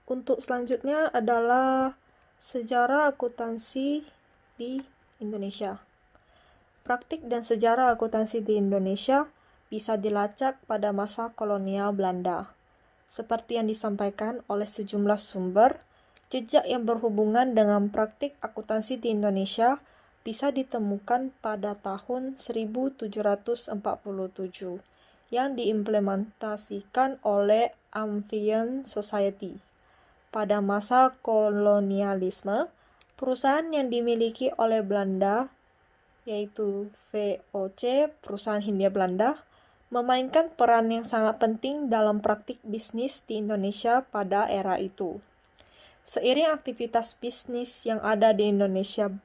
Untuk selanjutnya adalah sejarah akuntansi di Indonesia. Praktik dan sejarah akuntansi di Indonesia bisa dilacak pada masa kolonial Belanda. Seperti yang disampaikan oleh sejumlah sumber, jejak yang berhubungan dengan praktik akuntansi di Indonesia bisa ditemukan pada tahun 1747 yang diimplementasikan oleh Amphion Society. Pada masa kolonialisme, perusahaan yang dimiliki oleh Belanda, yaitu VOC, Perusahaan Hindia Belanda, memainkan peran yang sangat penting dalam praktik bisnis di Indonesia pada era itu. Seiring aktivitas bisnis yang ada di Indonesia,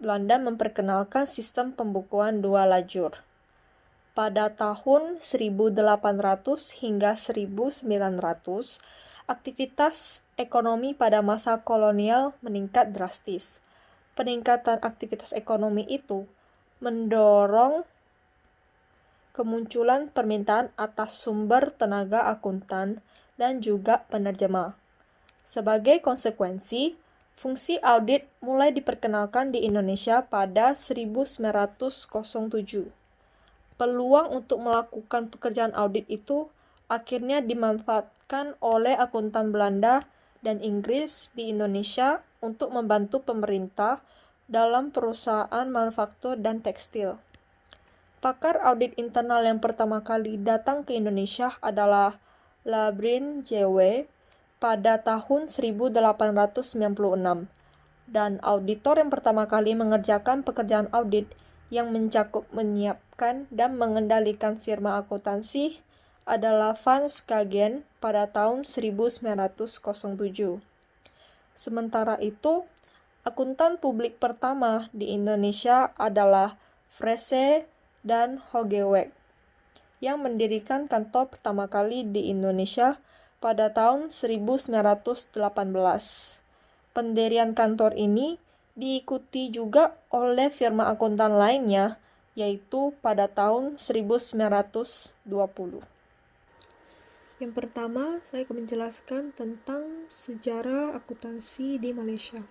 Belanda memperkenalkan sistem pembukuan dua lajur. Pada tahun 1800 hingga 1900, aktivitas ekonomi pada masa kolonial meningkat drastis. Peningkatan aktivitas ekonomi itu mendorong kemunculan permintaan atas sumber tenaga akuntan dan juga penerjemah. Sebagai konsekuensi, fungsi audit mulai diperkenalkan di Indonesia pada 1907. Peluang untuk melakukan pekerjaan audit itu akhirnya dimanfaatkan oleh akuntan Belanda dan Inggris di Indonesia untuk membantu pemerintah dalam perusahaan manufaktur dan tekstil. Pakar audit internal yang pertama kali datang ke Indonesia adalah Labrin J.W. pada tahun 1896, dan auditor yang pertama kali mengerjakan pekerjaan audit yang mencakup menyiapkan dan mengendalikan firma akuntansi adalah Frans Kagen pada tahun 1907. Sementara itu, akuntan publik pertama di Indonesia adalah Frese dan Hogeweg, yang mendirikan kantor pertama kali di Indonesia pada tahun 1918. Pendirian kantor ini diikuti juga oleh firma akuntan lainnya, yaitu pada tahun 1920. Yang pertama, saya akan menjelaskan tentang sejarah akuntansi di Malaysia.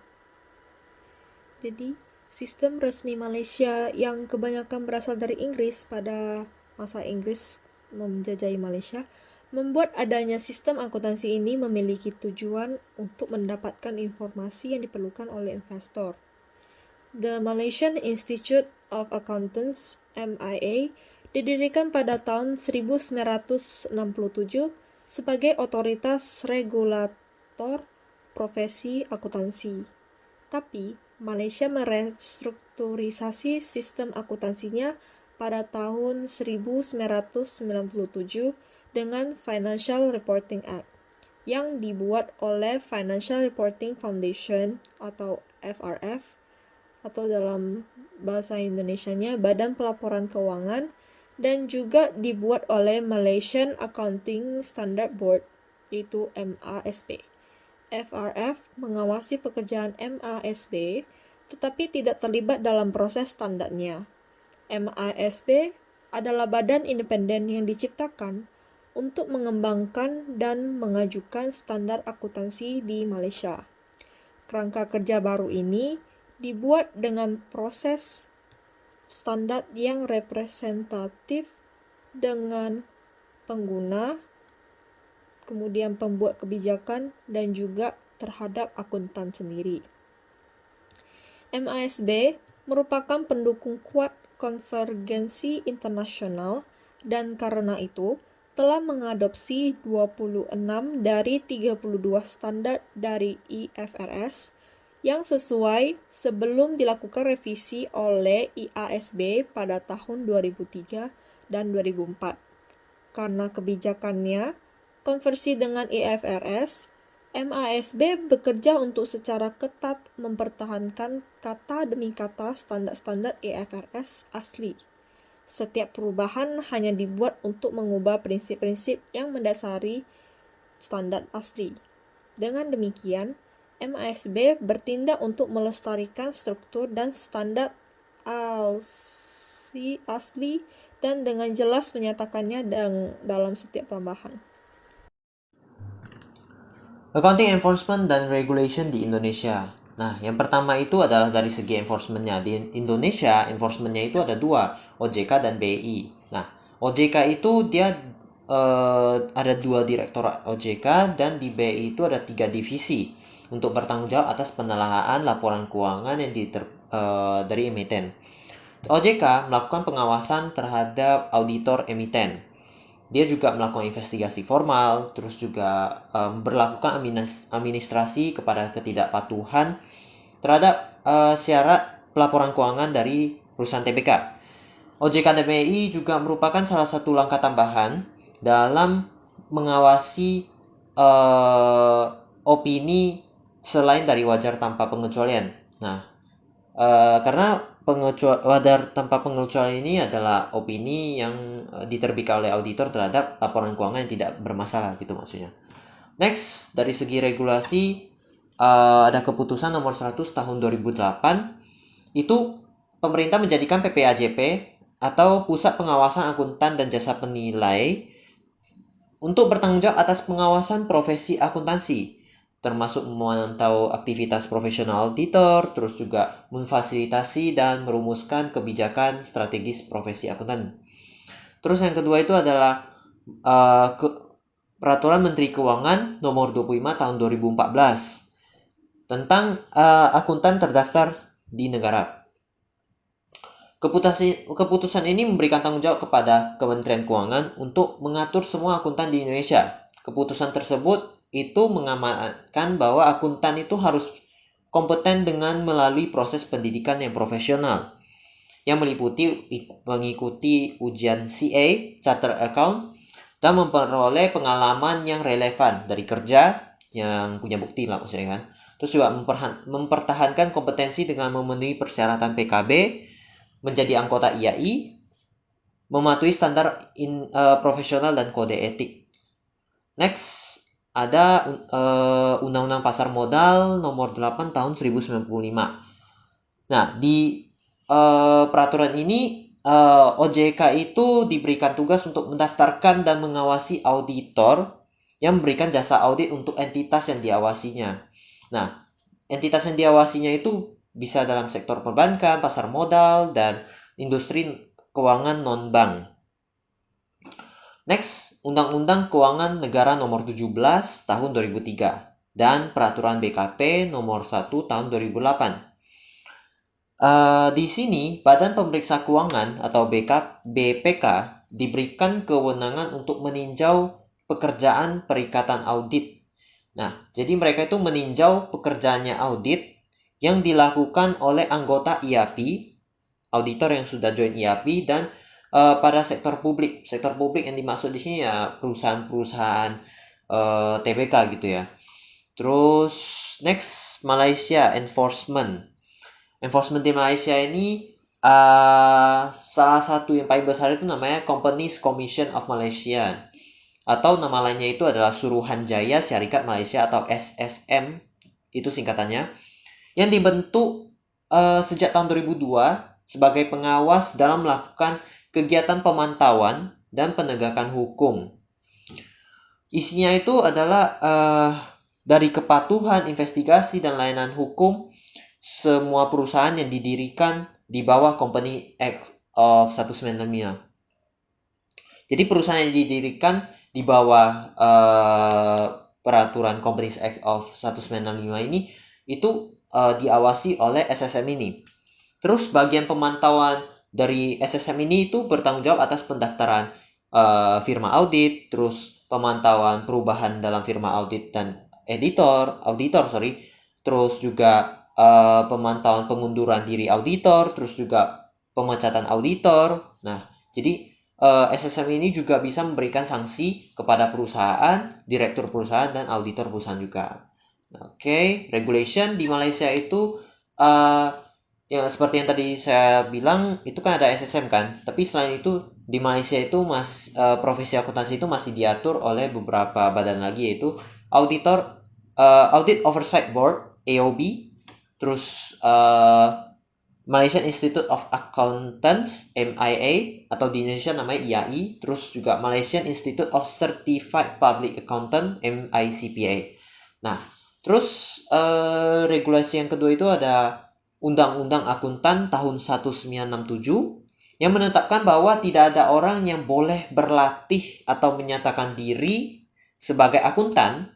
Jadi, sistem resmi Malaysia yang kebanyakan berasal dari Inggris pada masa Inggris menjajahi Malaysia, membuat adanya sistem akuntansi ini memiliki tujuan untuk mendapatkan informasi yang diperlukan oleh investor. The Malaysian Institute of Accountants (MIA) didirikan pada tahun 1967 sebagai otoritas regulator profesi akuntansi. Tapi, Malaysia merestrukturisasi sistem akuntansinya pada tahun 1997 dengan Financial Reporting Act yang dibuat oleh Financial Reporting Foundation atau FRF, atau dalam bahasa Indonesianya Badan Pelaporan Keuangan, dan juga dibuat oleh Malaysian Accounting Standard Board, yaitu MASB. FRF mengawasi pekerjaan MASB, tetapi tidak terlibat dalam proses standarnya. MASB adalah badan independen yang diciptakan untuk mengembangkan dan mengajukan standar akuntansi di Malaysia. Kerangka kerja baru ini dibuat dengan proses standar yang representatif dengan pengguna, kemudian pembuat kebijakan, dan juga terhadap akuntan sendiri. MASB merupakan pendukung kuat konvergensi internasional dan karena itu telah mengadopsi 26 dari 32 standar dari IFRS yang sesuai sebelum dilakukan revisi oleh IASB pada tahun 2003 dan 2004. Karena kebijakannya konversi dengan IFRS, MASB bekerja untuk secara ketat mempertahankan kata demi kata standar-standar IFRS asli. Setiap perubahan hanya dibuat untuk mengubah prinsip-prinsip yang mendasari standar asli. Dengan demikian, MASB bertindak untuk melestarikan struktur dan standar asli dan dengan jelas menyatakannya dalam setiap tambahan. Accounting enforcement dan regulation di Indonesia. Nah, yang pertama itu adalah dari segi enforcement-nya. Di Indonesia, enforcement-nya itu ada dua, OJK dan BI. Nah, OJK itu dia ada dua direktorat OJK, dan di BI itu ada 3 divisi untuk bertanggung jawab atas penelaahan laporan keuangan yang dari emiten. OJK melakukan pengawasan terhadap auditor emiten. Dia juga melakukan investigasi formal, terus juga berlakukan administrasi kepada ketidakpatuhan terhadap syarat pelaporan keuangan dari perusahaan TBK. OJK DPI juga merupakan salah satu langkah tambahan dalam mengawasi opini selain dari wajar tanpa pengecualian. Nah, karena wajar tanpa pengecualian ini adalah opini yang diterbitkan oleh auditor terhadap laporan keuangan yang tidak bermasalah gitu maksudnya. Next, dari segi regulasi ada keputusan nomor 100 tahun 2008. Itu pemerintah menjadikan PPAJP atau Pusat Pengawasan Akuntan dan Jasa Penilai untuk bertanggung jawab atas pengawasan profesi akuntansi, termasuk memantau aktivitas profesional auditor, terus juga memfasilitasi dan merumuskan kebijakan strategis profesi akuntan. Terus yang kedua itu adalah Peraturan Menteri Keuangan Nomor 25 Tahun 2014 tentang akuntan terdaftar di negara. Keputusan ini memberikan tanggung jawab kepada Kementerian Keuangan untuk mengatur semua akuntan di Indonesia. Keputusan tersebut itu mengamanatkan bahwa akuntan itu harus kompeten dengan melalui proses pendidikan yang profesional, yang mengikuti ujian CA, Chartered Account, dan memperoleh pengalaman yang relevan dari kerja yang punya bukti lah maksudnya kan. Terus juga mempertahankan kompetensi dengan memenuhi persyaratan PKB, menjadi anggota IAI, mematuhi standar profesional dan kode etik. Next, ada Undang-Undang Pasar Modal Nomor 8 Tahun 1995. Nah, di peraturan ini OJK itu diberikan tugas untuk mendaftarkan dan mengawasi auditor yang memberikan jasa audit untuk entitas yang diawasinya. Nah, entitas yang diawasinya itu bisa dalam sektor perbankan, pasar modal, dan industri keuangan non-bank. Next, Undang-Undang Keuangan Negara Nomor 17 Tahun 2003 dan Peraturan BKP Nomor 1 Tahun 2008. Di sini, Badan Pemeriksa Keuangan atau BPK diberikan kewenangan untuk meninjau pekerjaan perikatan audit. Nah, jadi mereka itu meninjau pekerjaannya audit yang dilakukan oleh anggota IAP, auditor yang sudah join IAP, dan pada sektor publik. Sektor publik yang dimaksud di sini ya perusahaan-perusahaan TBK gitu ya. Terus next, Malaysia enforcement. Enforcement di Malaysia ini salah satu yang paling besar itu namanya Companies Commission of Malaysia, atau nama lainnya itu adalah Suruhanjaya Syarikat Malaysia atau SSM, itu singkatannya, yang dibentuk sejak tahun 2002 sebagai pengawas dalam melakukan kegiatan pemantauan dan penegakan hukum. Isinya itu adalah dari kepatuhan, investigasi, dan layanan hukum semua perusahaan yang didirikan di bawah Company Act of 1995. Jadi perusahaan yang didirikan di bawah peraturan Companies Act of 1995 ini itu diawasi oleh SSM ini. Terus bagian pemantauan dari SSM ini itu bertanggung jawab atas pendaftaran firma audit, terus pemantauan perubahan dalam firma audit dan auditor, terus juga pemantauan pengunduran diri auditor, terus juga pemecatan auditor. Nah, jadi SSM ini juga bisa memberikan sanksi kepada perusahaan, direktur perusahaan, dan auditor perusahaan juga. Oke, regulation di Malaysia itu yang seperti yang tadi saya bilang itu kan ada SSM kan, tapi selain itu di Malaysia itu profesi akuntansi itu masih diatur oleh beberapa badan lagi, yaitu Audit Oversight Board (AOB), terus Malaysian Institute of Accountants (MIA) atau di Indonesia namanya IAI, terus juga Malaysian Institute of Certified Public Accountant (MICPA). Nah, terus regulasi yang kedua itu ada Undang-Undang Akuntan tahun 1967 yang menetapkan bahwa tidak ada orang yang boleh berlatih atau menyatakan diri sebagai akuntan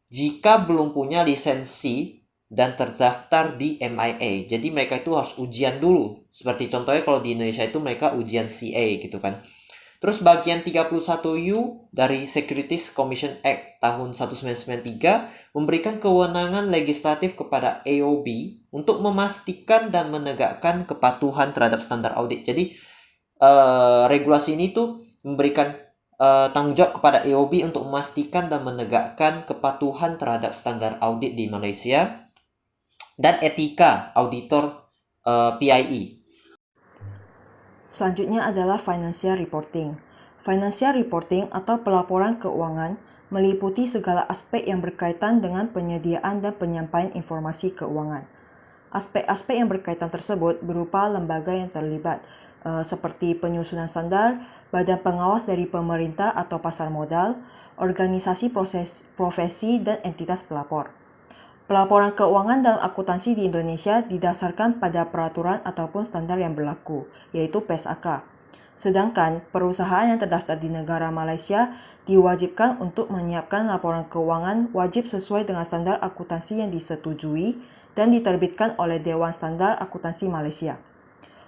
jika belum punya lisensi dan terdaftar di MIA. Jadi mereka itu harus ujian dulu. Seperti contohnya kalau di Indonesia itu mereka ujian CA gitu kan. Terus bagian 31U dari Securities Commission Act tahun 1993 memberikan kewenangan legislatif kepada AOB untuk memastikan dan menegakkan kepatuhan terhadap standar audit. Jadi regulasi ini tuh memberikan tanggung jawab kepada AOB untuk memastikan dan menegakkan kepatuhan terhadap standar audit di Malaysia dan etika auditor PIE. Selanjutnya adalah financial reporting. Financial reporting atau pelaporan keuangan meliputi segala aspek yang berkaitan dengan penyediaan dan penyampaian informasi keuangan. Aspek-aspek yang berkaitan tersebut berupa lembaga yang terlibat, seperti penyusunan standar, badan pengawas dari pemerintah atau pasar modal, organisasi profesi, dan entitas pelapor. Pelaporan keuangan dalam akuntansi di Indonesia didasarkan pada peraturan ataupun standar yang berlaku, yaitu PSAK. Sedangkan perusahaan yang terdaftar di negara Malaysia diwajibkan untuk menyiapkan laporan keuangan wajib sesuai dengan standar akuntansi yang disetujui dan diterbitkan oleh Dewan Standar Akuntansi Malaysia.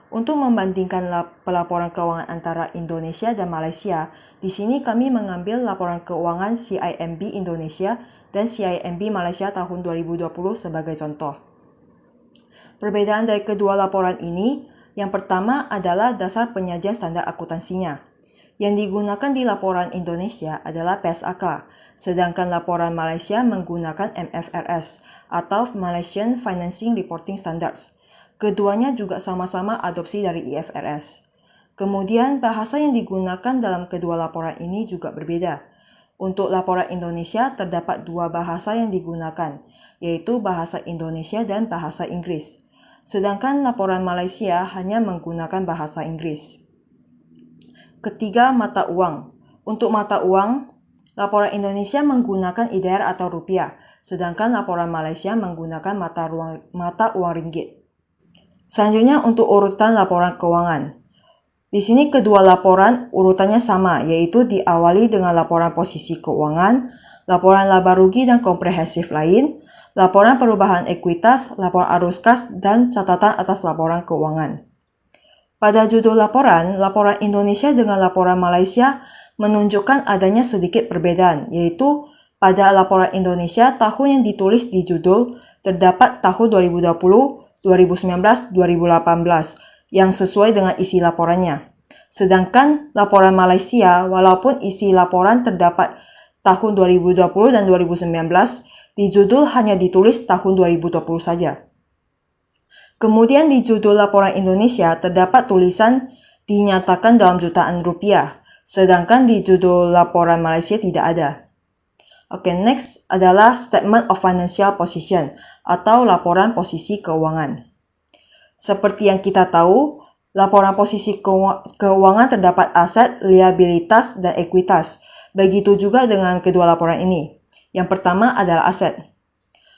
Untuk membandingkan pelaporan keuangan antara Indonesia dan Malaysia, di sini kami mengambil laporan keuangan CIMB Indonesia dan CIMB Malaysia tahun 2020 sebagai contoh. Perbedaan dari kedua laporan ini, yang pertama adalah dasar penyajian standar akuntansinya. Yang digunakan di laporan Indonesia adalah PSAK, sedangkan laporan Malaysia menggunakan MFRS atau Malaysian Financing Reporting Standards. Keduanya juga sama-sama adopsi dari IFRS. Kemudian bahasa yang digunakan dalam kedua laporan ini juga berbeda. Untuk laporan Indonesia terdapat dua bahasa yang digunakan, yaitu bahasa Indonesia dan bahasa Inggris. Sedangkan laporan Malaysia hanya menggunakan bahasa Inggris. Ketiga, mata uang. Untuk mata uang, laporan Indonesia menggunakan IDR atau rupiah, sedangkan laporan Malaysia menggunakan mata uang ringgit. Selanjutnya untuk urutan laporan keuangan. Di sini kedua laporan urutannya sama, yaitu diawali dengan laporan posisi keuangan, laporan laba rugi dan komprehensif lain, laporan perubahan ekuitas, laporan arus kas, dan catatan atas laporan keuangan. Pada judul laporan Indonesia dengan laporan Malaysia menunjukkan adanya sedikit perbedaan, yaitu pada laporan Indonesia tahun yang ditulis di judul terdapat tahun 2020, 2019, 2018 yang sesuai dengan isi laporannya. Sedangkan laporan Malaysia, walaupun isi laporan terdapat tahun 2020 dan 2019, di judul hanya ditulis tahun 2020 saja. Kemudian di judul laporan Indonesia terdapat tulisan dinyatakan dalam jutaan rupiah, sedangkan di judul laporan Malaysia tidak ada. Next adalah Statement of Financial Position atau laporan posisi keuangan. Seperti yang kita tahu, laporan posisi keuangan terdapat aset, liabilitas, dan ekuitas. Begitu juga dengan kedua laporan ini. Yang pertama adalah aset.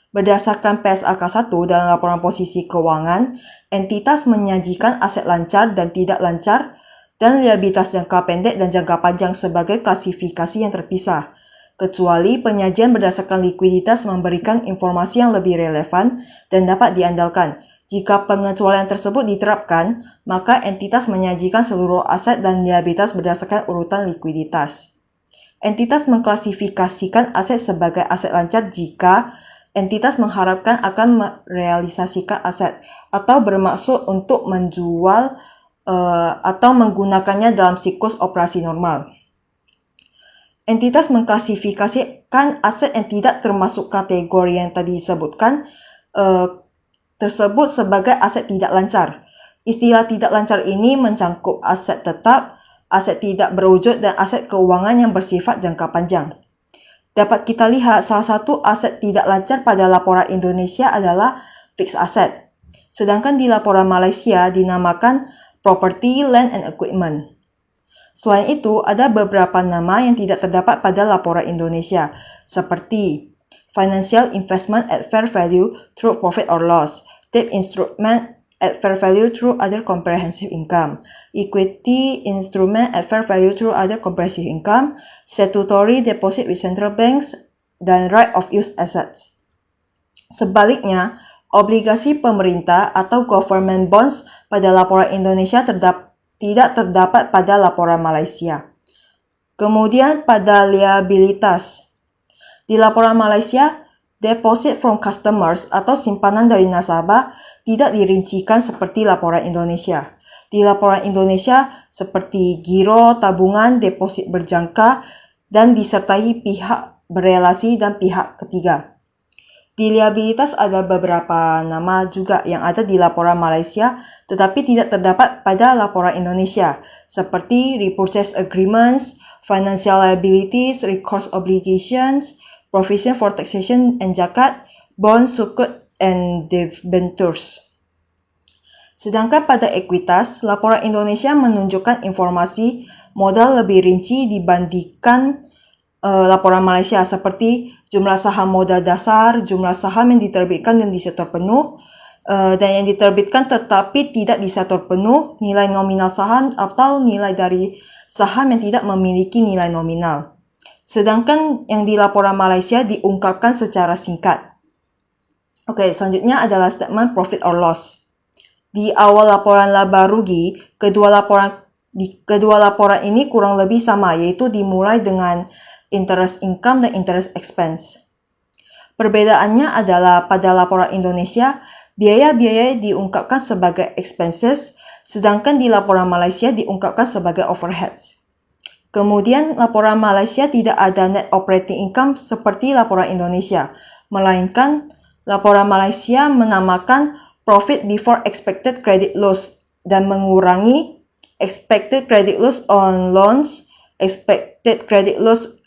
Berdasarkan PSAK 1 dalam laporan posisi keuangan, entitas menyajikan aset lancar dan tidak lancar, dan liabilitas jangka pendek dan jangka panjang sebagai klasifikasi yang terpisah. Kecuali penyajian berdasarkan likuiditas memberikan informasi yang lebih relevan dan dapat diandalkan. Jika pengecualian tersebut diterapkan, maka entitas menyajikan seluruh aset dan liabilitas berdasarkan urutan likuiditas. Entitas mengklasifikasikan aset sebagai aset lancar jika entitas mengharapkan akan merealisasikan aset atau bermaksud untuk menjual atau menggunakannya dalam siklus operasi normal. Entitas mengklasifikasikan aset yang tidak termasuk kategori yang tadi disebutkan tersebut sebagai aset tidak lancar. Istilah tidak lancar ini mencangkup aset tetap, aset tidak berwujud, dan aset keuangan yang bersifat jangka panjang. Dapat kita lihat salah satu aset tidak lancar pada laporan Indonesia adalah fixed asset. Sedangkan di laporan Malaysia dinamakan property, land, and equipment. Selain itu, ada beberapa nama yang tidak terdapat pada laporan Indonesia, seperti financial investment at fair value through profit or loss, debt instrument at fair value through other comprehensive income, equity instrument at fair value through other comprehensive income, statutory deposit with central banks, dan right of use assets. Sebaliknya, obligasi pemerintah atau government bonds pada laporan Indonesia tidak terdapat pada laporan Malaysia. Kemudian pada liabilitas. Di laporan Malaysia, deposit from customers atau simpanan dari nasabah tidak dirincikan seperti laporan Indonesia. Di laporan Indonesia seperti giro, tabungan, deposit berjangka, dan disertai pihak berelasi dan pihak ketiga. Di liabilitas ada beberapa nama juga yang ada di laporan Malaysia tetapi tidak terdapat pada laporan Indonesia seperti repurchase agreements, financial liabilities, recourse obligations, provision for taxation and zakat, bond, sukuk, and debentures. Sedangkan pada ekuitas, laporan Indonesia menunjukkan informasi modal lebih rinci dibandingkan laporan Malaysia seperti jumlah saham modal dasar, jumlah saham yang diterbitkan dan disetor penuh, dan yang diterbitkan tetapi tidak disetor penuh, nilai nominal saham atau nilai dari saham yang tidak memiliki nilai nominal. Sedangkan yang di laporan Malaysia diungkapkan secara singkat. Oke, selanjutnya adalah statement profit or loss. Di awal laporan laba rugi, kedua laporan ini kurang lebih sama, yaitu dimulai dengan interest income dan interest expense. Perbedaannya adalah pada laporan Indonesia, biaya-biaya diungkapkan sebagai expenses, sedangkan di laporan Malaysia diungkapkan sebagai overheads. Kemudian laporan Malaysia tidak ada net operating income seperti laporan Indonesia, melainkan laporan Malaysia menamakan profit before expected credit loss dan mengurangi expected credit loss on loans, expected credit loss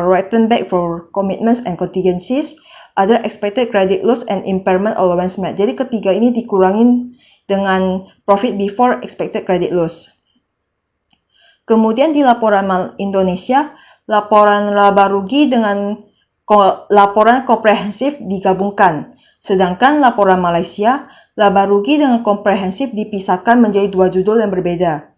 written back for commitments and contingencies, other expected credit loss and impairment allowance made. Jadi ketiga ini dikurangin dengan profit before expected credit loss. Kemudian di laporan Indonesia, laporan laba rugi dengan laporan komprehensif digabungkan. Sedangkan laporan Malaysia, laba rugi dengan komprehensif dipisahkan menjadi dua judul yang berbeda.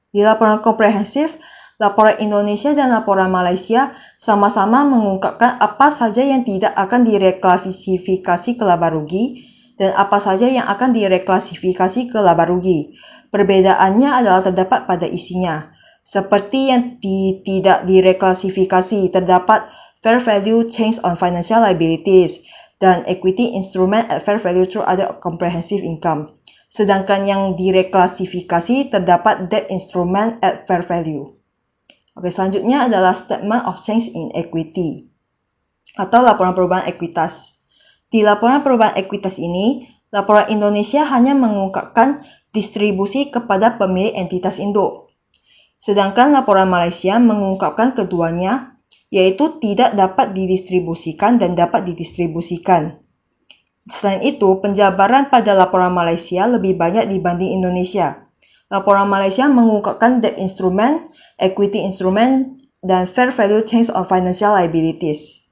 Di laporan komprehensif, laporan Indonesia dan laporan Malaysia sama-sama mengungkapkan apa saja yang tidak akan direklasifikasi ke laba rugi dan apa saja yang akan direklasifikasi ke laba rugi. Perbedaannya adalah terdapat pada isinya. Seperti yang tidak direklasifikasi, terdapat fair value change on financial liabilities dan equity instrument at fair value through other comprehensive income. Sedangkan yang direklasifikasi terdapat debt instrument at fair value. Oke, selanjutnya adalah statement of change in equity atau laporan perubahan ekuitas. Di laporan perubahan ekuitas ini, laporan Indonesia hanya mengungkapkan distribusi kepada pemilik entitas induk. Sedangkan laporan Malaysia mengungkapkan keduanya, yaitu tidak dapat didistribusikan dan dapat didistribusikan. Selain itu, penjabaran pada laporan Malaysia lebih banyak dibanding Indonesia. Laporan Malaysia mengungkapkan debt instrument, equity instrument, dan fair value change on financial liabilities.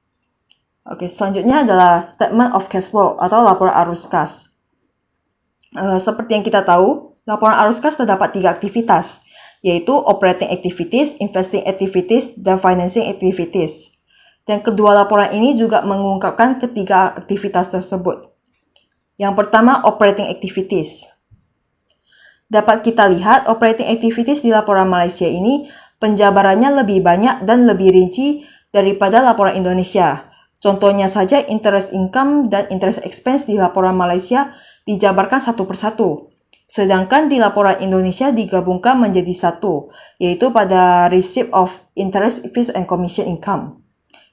Oke, selanjutnya adalah statement of cash flow atau laporan arus kas. Seperti yang kita tahu, laporan arus kas terdapat 3 aktivitas, yaitu operating activities, investing activities, dan financing activities. Dan kedua laporan ini juga mengungkapkan ketiga aktivitas tersebut. Yang pertama, operating activities. Dapat kita lihat operating activities di laporan Malaysia ini penjabarannya lebih banyak dan lebih rinci daripada laporan Indonesia. Contohnya saja interest income dan interest expense di laporan Malaysia dijabarkan satu persatu. Sedangkan di laporan Indonesia digabungkan menjadi satu, yaitu pada receipt of interest, fees, and commission income.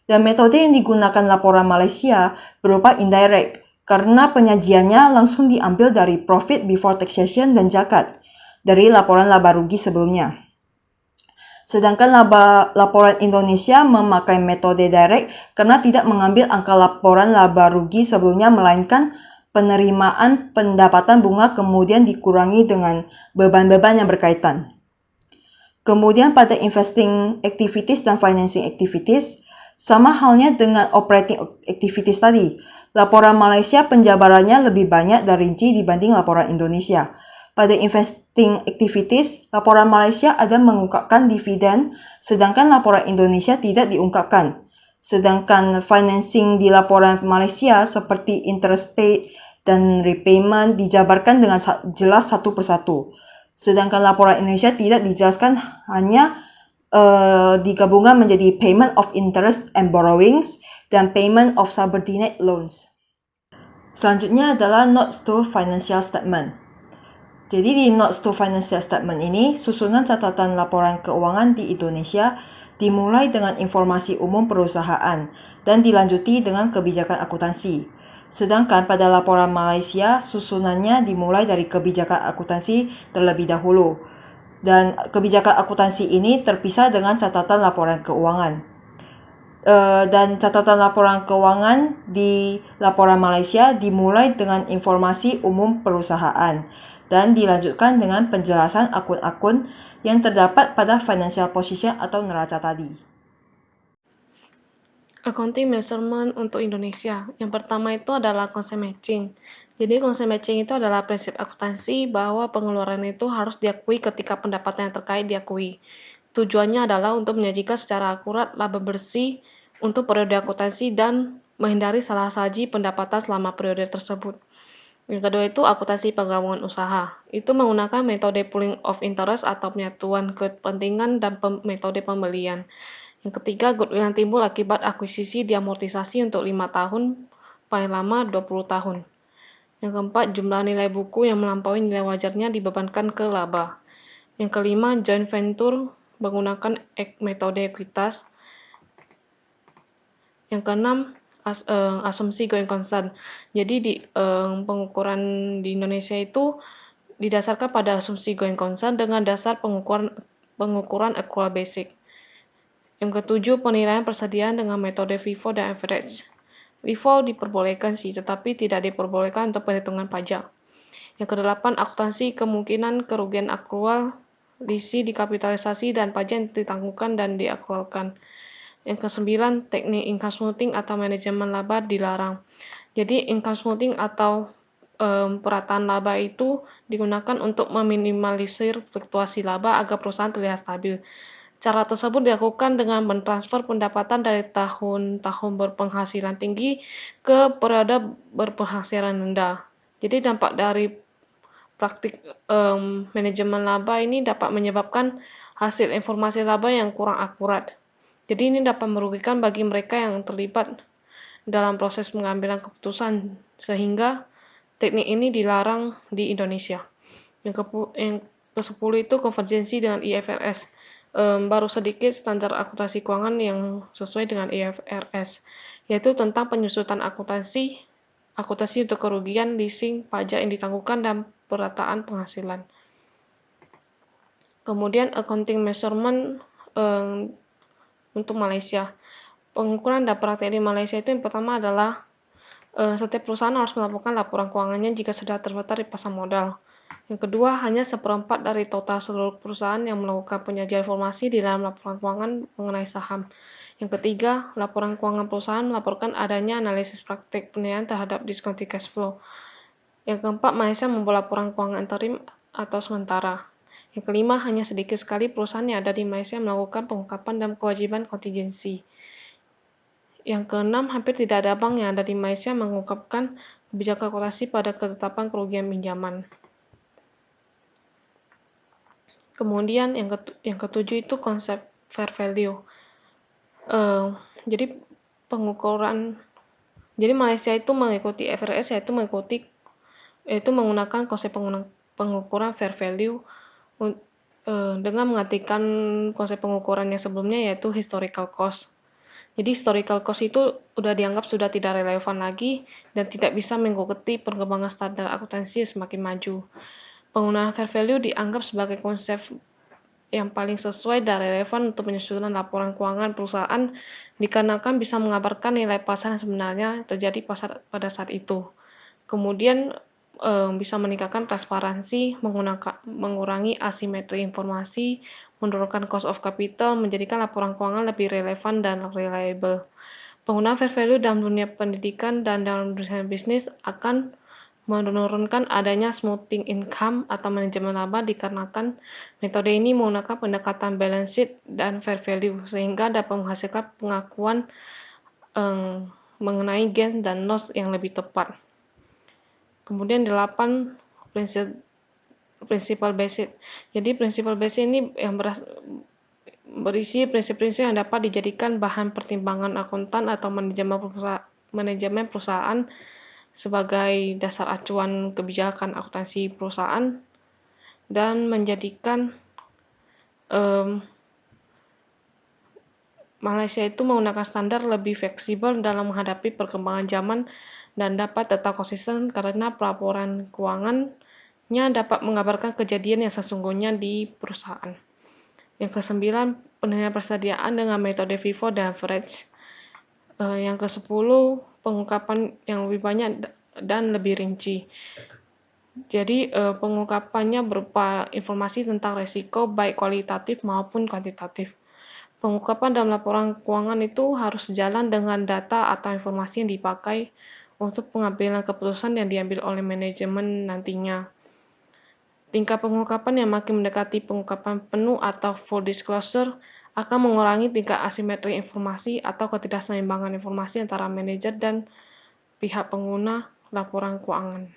Dan metode yang digunakan laporan Malaysia berupa indirect, karena penyajiannya langsung diambil dari profit before taxation dan zakat dari laporan laba rugi sebelumnya. Sedangkan laporan Indonesia memakai metode direct karena tidak mengambil angka laporan laba rugi sebelumnya, melainkan penerimaan pendapatan bunga kemudian dikurangi dengan beban-beban yang berkaitan. Kemudian pada investing activities dan financing activities, Sama halnya dengan operating activities tadi. Laporan Malaysia penjabarannya lebih banyak dan rinci dibanding laporan Indonesia. Pada investing activities, laporan Malaysia ada mengungkapkan dividen, sedangkan laporan Indonesia tidak diungkapkan. Sedangkan financing di laporan Malaysia seperti interest paid dan repayment dijabarkan dengan jelas satu persatu. Sedangkan laporan Indonesia tidak dijelaskan, hanya digabungkan menjadi payment of interest and borrowings dan payment of subordinate loans. Selanjutnya adalah notes to financial statement. Jadi di notes to financial statement ini, susunan catatan laporan keuangan di Indonesia dimulai dengan informasi umum perusahaan dan dilanjuti dengan kebijakan akuntansi. Sedangkan pada laporan Malaysia, susunannya dimulai dari kebijakan akuntansi terlebih dahulu. Dan kebijakan akuntansi ini terpisah dengan catatan laporan keuangan. Dan catatan laporan keuangan di laporan Malaysia dimulai dengan informasi umum perusahaan dan dilanjutkan dengan penjelasan akun-akun yang terdapat pada financial position atau neraca tadi. Accounting measurement untuk Indonesia. Yang pertama itu adalah konsep matching. Jadi konsep matching itu adalah prinsip akuntansi bahwa pengeluaran itu harus diakui ketika pendapatan yang terkait diakui. Tujuannya adalah untuk menyajikan secara akurat laba bersih untuk periode akuntansi dan menghindari salah saji pendapatan selama periode tersebut. Yang kedua itu akuntansi penggabungan usaha. Itu menggunakan metode pooling of interest atau penyatuan kepentingan dan metode pembelian. Yang ketiga, goodwill yang timbul akibat akuisisi diamortisasi untuk 5 tahun, paling lama 20 tahun. Yang keempat, jumlah nilai buku yang melampaui nilai wajarnya dibebankan ke laba. Yang kelima, joint venture menggunakan metode ekuitas. Yang keenam, asumsi going concern. Jadi di pengukuran di Indonesia itu didasarkan pada asumsi going concern dengan dasar pengukuran accrual basic. Yang ketujuh, penilaian persediaan dengan metode FIFO dan average. FIFO diperbolehkan sih, tetapi tidak diperbolehkan untuk perhitungan pajak. Yang kedelapan, akuntansi kemungkinan kerugian akrual, lisi dikapitalisasi dan pajak yang ditangguhkan dan diakrualkan. Yang kesembilan, teknik income smoothing atau manajemen laba dilarang. Jadi income smoothing atau perataan laba itu digunakan untuk meminimalisir fluktuasi laba agar perusahaan terlihat stabil. Cara tersebut dilakukan dengan mentransfer pendapatan dari tahun-tahun berpenghasilan tinggi ke periode berpenghasilan rendah. Jadi dampak dari praktik manajemen laba ini dapat menyebabkan hasil informasi laba yang kurang akurat. Jadi ini dapat merugikan bagi mereka yang terlibat dalam proses pengambilan keputusan, sehingga teknik ini dilarang di Indonesia. Yang ke-10 itu konvergensi dengan IFRS. Baru sedikit standar akuntansi keuangan yang sesuai dengan IFRS, yaitu tentang penyusutan akuntansi untuk kerugian, leasing, pajak yang ditangguhkan, dan perataan penghasilan. Kemudian accounting measurement untuk Malaysia. Pengukuran dan praktek di Malaysia itu yang pertama adalah setiap perusahaan harus melaporkan laporan keuangannya jika sudah terdaftar di pasar modal. Yang kedua, hanya 1/4 dari total seluruh perusahaan yang melakukan penyajian informasi di dalam laporan keuangan mengenai saham. Yang ketiga, laporan keuangan perusahaan melaporkan adanya analisis praktik penilaian terhadap discounted cash flow. Yang keempat, Malaysia membuat laporan keuangan interim atau sementara. Yang kelima, hanya sedikit sekali perusahaan yang ada di Malaysia melakukan pengungkapan dan kewajiban kontingensi. Yang keenam, hampir tidak ada bank yang ada di Malaysia mengungkapkan kebijakan akuntansi pada ketetapan kerugian pinjaman. Kemudian yang ketujuh itu konsep fair value. Jadi Malaysia itu mengikuti IFRS, yaitu menggunakan konsep pengukuran fair value dengan mengartikan konsep pengukuran yang sebelumnya, yaitu historical cost. Jadi historical cost itu sudah dianggap sudah tidak relevan lagi dan tidak bisa mengikuti perkembangan standar akuntansi semakin maju. Penggunaan fair value dianggap sebagai konsep yang paling sesuai dan relevan untuk penyusunan laporan keuangan perusahaan dikarenakan bisa mengabarkan nilai pasar yang sebenarnya terjadi pada saat itu. Kemudian bisa meningkatkan transparansi, mengurangi asimetri informasi, menurunkan cost of capital, menjadikan laporan keuangan lebih relevan dan reliable. Penggunaan fair value dalam dunia pendidikan dan dalam dunia bisnis akan menurunkan adanya smoothing income atau manajemen laba dikarenakan metode ini menggunakan pendekatan balance sheet dan fair value sehingga dapat menghasilkan pengakuan mengenai gain dan loss yang lebih tepat. Kemudian 8 principle based. Jadi principle based ini yang berisi prinsip-prinsip yang dapat dijadikan bahan pertimbangan akuntan atau manajemen perusahaan sebagai dasar acuan kebijakan akuntansi perusahaan dan menjadikan Malaysia itu menggunakan standar lebih fleksibel dalam menghadapi perkembangan zaman dan dapat tetap konsisten karena pelaporan keuangannya dapat menggambarkan kejadian yang sesungguhnya di perusahaan. Yang ke-9, penilaian persediaan dengan metode FIFO dan average. Yang ke-10, pengungkapan yang lebih banyak dan lebih rinci. Jadi pengungkapannya berupa informasi tentang risiko baik kualitatif maupun kuantitatif. Pengungkapan dalam laporan keuangan itu harus sejalan dengan data atau informasi yang dipakai untuk pengambilan keputusan yang diambil oleh manajemen nantinya. Tingkat pengungkapan yang makin mendekati pengungkapan penuh atau full disclosure akan mengurangi tingkat asimetri informasi atau ketidakseimbangan informasi antara manajer dan pihak pengguna laporan keuangan.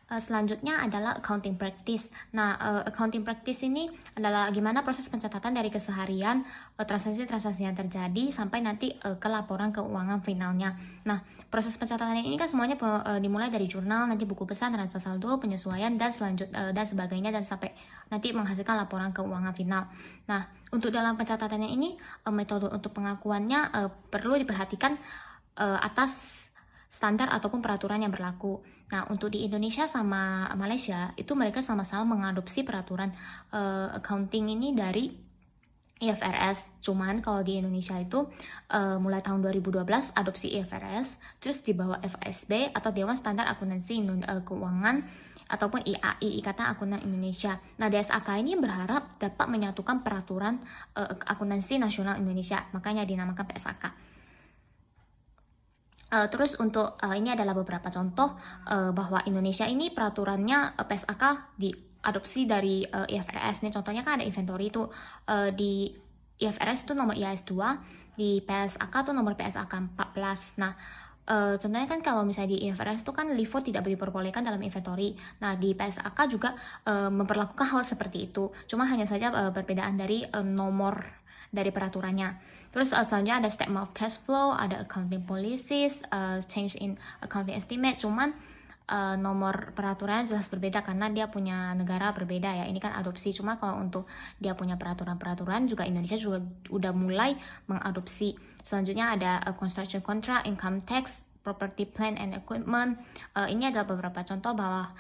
Selanjutnya adalah accounting practice. Nah, accounting practice ini adalah gimana proses pencatatan dari keseharian, transaksi-transaksi yang terjadi sampai nanti ke laporan keuangan finalnya. Nah, proses pencatatannya ini kan semuanya dimulai dari jurnal, nanti buku pesan, transaksi saldo, penyesuaian dan dan sebagainya dan sampai nanti menghasilkan laporan keuangan final. Nah, untuk dalam pencatatannya ini metode untuk pengakuannya perlu diperhatikan atas standar ataupun peraturan yang berlaku. Nah, untuk di Indonesia sama Malaysia, itu mereka sama-sama mengadopsi peraturan accounting ini dari IFRS. Cuman kalau di Indonesia itu mulai tahun 2012 adopsi IFRS, terus di bawah FASB atau Dewan Standar Akuntansi Keuangan ataupun IAI, Ikatan Akuntan Indonesia. Nah, DSAK ini berharap dapat menyatukan peraturan akuntansi nasional Indonesia, makanya dinamakan PSAK. Terus untuk ini adalah beberapa contoh bahwa Indonesia ini peraturannya PSAK diadopsi dari IFRS. Nih contohnya kan ada inventory itu di IFRS itu nomor IAS 2, di PSAK itu nomor PSAK 14. Nah, contohnya kan kalau misalnya di IFRS itu kan LIFO tidak diperbolehkan dalam inventory. Nah, di PSAK juga memperlakukan hal seperti itu. Cuma hanya saja perbedaan dari nomor dari peraturannya. Terus selanjutnya ada statement of cash flow, ada accounting policies, change in accounting estimate. Cuman nomor peraturannya jelas berbeda karena dia punya negara berbeda ya. Ini kan adopsi. Cuma kalau untuk dia punya peraturan-peraturan juga Indonesia juga udah mulai mengadopsi. Selanjutnya ada construction contract, income tax, property plant and equipment. Ini adalah beberapa contoh bahwa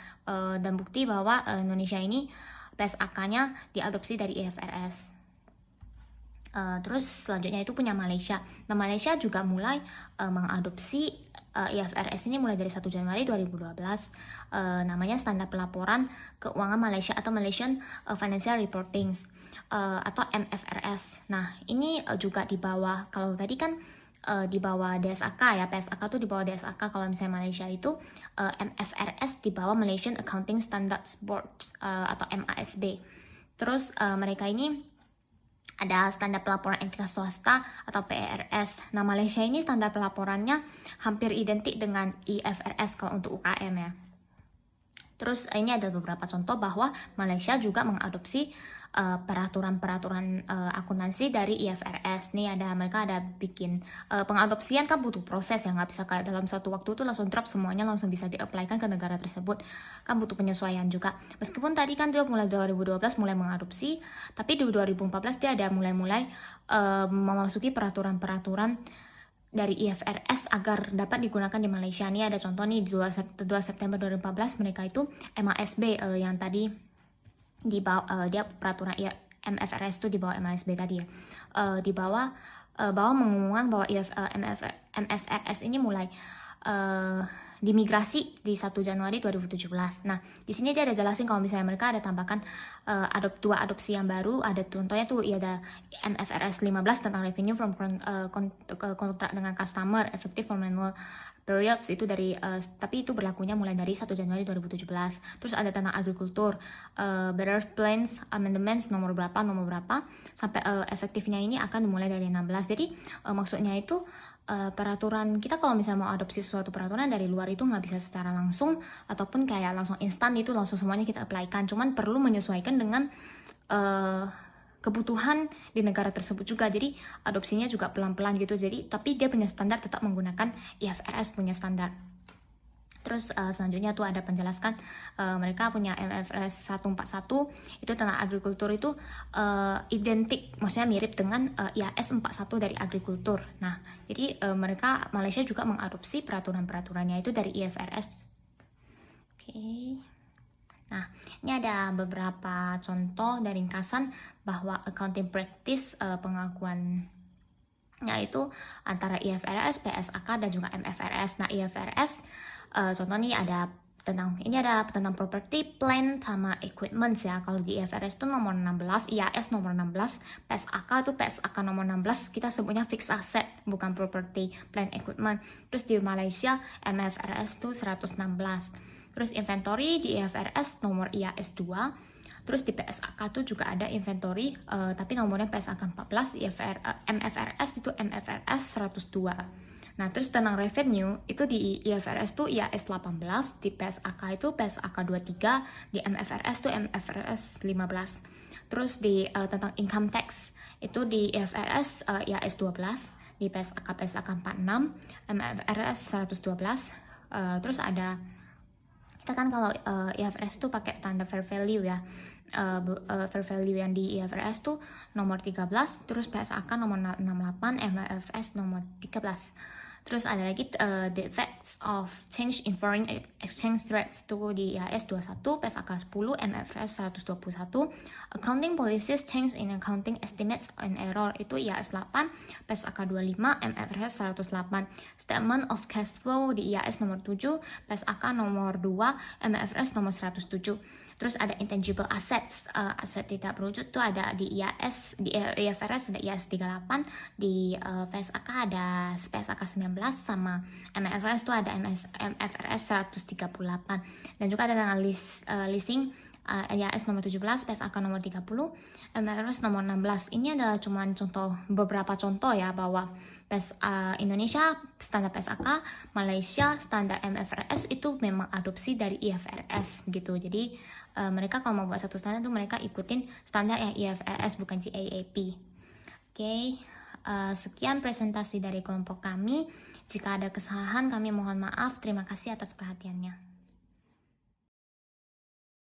dan bukti bahwa Indonesia ini PSAK-nya diadopsi dari IFRS. Terus selanjutnya itu punya Malaysia. Nah, Malaysia juga mulai mengadopsi IFRS ini mulai dari 1 Januari 2012. Namanya Standar Pelaporan Keuangan Malaysia atau Malaysian Financial Reporting atau MFRS. Nah, ini juga di bawah, kalau tadi kan di bawah DSAK ya, PSAK tuh di bawah DSAK. Kalau misalnya Malaysia itu MFRS di bawah Malaysian Accounting Standards Board atau MASB. Terus mereka ini ada standar pelaporan entitas swasta atau PERS. Nah, Malaysia ini standar pelaporannya hampir identik dengan IFRS kalau untuk UKM ya. Terus ini ada beberapa contoh bahwa Malaysia juga mengadopsi peraturan-peraturan akuntansi dari IFRS. Nih mereka ada bikin pengadopsian kan butuh proses ya, nggak bisa kayak dalam satu waktu itu langsung drop semuanya langsung bisa di-apply-kan ke negara tersebut, kan butuh penyesuaian juga. Meskipun tadi kan dia mulai 2012 mulai mengadopsi, tapi di 2014 dia ada mulai memasuki peraturan-peraturan dari IFRS agar dapat digunakan di Malaysia. Ini ada contoh nih, 2 September 2014 mereka itu MASB yang tadi di bawah dia peraturan MFRS itu di bawah MASB tadi ya. Di bawah mengumumkan bahwa MFRS ini mulai dimigrasi di 1 Januari 2017. Nah, di sini dia ada jelasin kalau misalnya mereka ada tambahkan dua adopsi yang baru, ada contohnya tuh ya ada MFRS 15 tentang revenue from kontrak dengan customer effective from annual periods itu dari tapi itu berlakunya mulai dari 1 Januari 2017. Terus ada tentang agrikultur, better plans amendments nomor berapa sampai efektifnya ini akan dimulai dari 16. Jadi maksudnya itu peraturan kita kalau misalnya mau adopsi suatu peraturan dari luar itu nggak bisa secara langsung ataupun kayak langsung instan itu langsung semuanya kita apply-kan, cuman perlu menyesuaikan dengan kebutuhan di negara tersebut juga. Jadi adopsinya juga pelan-pelan gitu. Jadi tapi dia punya standar, tetap menggunakan IFRS punya standar. Terus selanjutnya tuh ada penjelaskan mereka punya MFRS 141 itu tentang agrikultur itu identik, maksudnya mirip dengan IAS 41 dari agrikultur. Nah, jadi mereka Malaysia juga mengadopsi peraturan-peraturannya itu dari IFRS. Oke. Nah, ini ada beberapa contoh dan ringkasan bahwa accounting practice pengakuan yaitu antara IFRS, PSAK dan juga MFRS. Nah, IFRS contoh nih ada tentang property, plant sama equipment ya. Kalau di IFRS itu nomor 16, IAS nomor 16, PSAK itu PSAK nomor 16 kita sebutnya fixed asset, bukan property, plant, equipment. Terus di Malaysia MFRS itu 116. Terus inventory di IFRS nomor IAS 2. Terus di PSAK itu juga ada inventory tapi nomornya PSAK 14, MFRS itu MFRS 102. Nah, terus tentang revenue itu di IFRS itu IAS 18, di PSAK itu PSAK 23, di MFRS itu MFRS 15. Terus di tentang income tax itu di IFRS IAS 12, di PSAK 46, MFRS 112. Terus ada kita kan kalau IFRS tuh pakai standar fair value ya. Fair value yang di IFRS tuh nomor 13, terus PSAK nomor 68, MFRS nomor 13. Terus ada lagi the effects of change in foreign exchange rates tuh di IAS 21, PSAK 10, MFRS 121. Accounting policies change in accounting estimates and error itu IAS 8, PSAK 25, MFRS 108. Statement of cash flow di IAS nomor 7, PSAK nomor 2, MFRS nomor 107. Terus ada intangible assets, aset tidak berwujud tuh ada di IAS, di IFRS ada IAS 38, di PSAK ada PSAK 19 sama MFRS tuh ada MFRS 138. Dan juga ada tentang leasing IAS nomor 17, PSAK nomor 30, MFRS nomor 16. Ini adalah cuma beberapa contoh ya bahwa Indonesia standar PSAK, Malaysia standar MFRS itu memang adopsi dari IFRS gitu. Jadi mereka kalau mau buat satu standar itu mereka ikutin standar yang IFRS bukan GAAP. Oke, sekian presentasi dari kelompok kami. Jika ada kesalahan kami mohon maaf. Terima kasih atas perhatiannya.